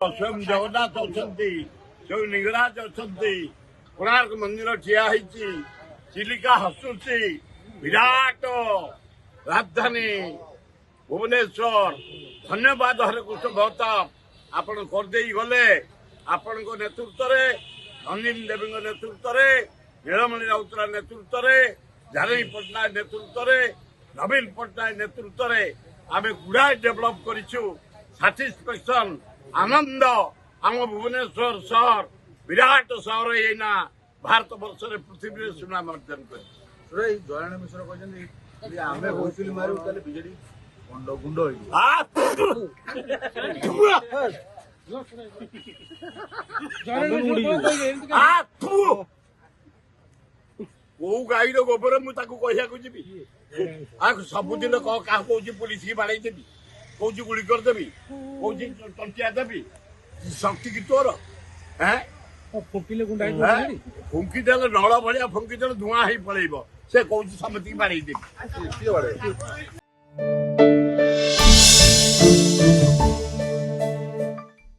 स्वयं जगन्नाथ अच्छा स्वयं लिंगराज अच्छा कोणार्क मंदिर ठिया चिलिका हसुची विराट राजधानी भुवनेश्वर धन्यवाद हरेकृष्ण महताब आपण करदे गले आपण नेतृत्व अनिल देवी नेतृत्व नीलमणि राउतरा नेतृत्व झारई पट्टनायक नेतृत्व नवीन पट्टनायक नेतृत्व आम गुड़ाए डेभलप करूँ साटिस्फैक्शन आनंद आम भुवनेश्वर सहर विराट सहर एना भारत वर्ष पृथ्वी सुनाम अर्जन कर जयराम मिश्र कहते आम भोसुली मारू विजेडी गुंड कौ गाईर गोबर मुझे कहवाक सबुदिन क्या कौन पुलिस की बाड़े देवी कौन गुड़ी करदेवी कौन टंकिया देवी शक्ति की तोर फुंकी देले नल भाया फुंकी देले धुआं ही पड़ेब से कौन समति बाड़े देवी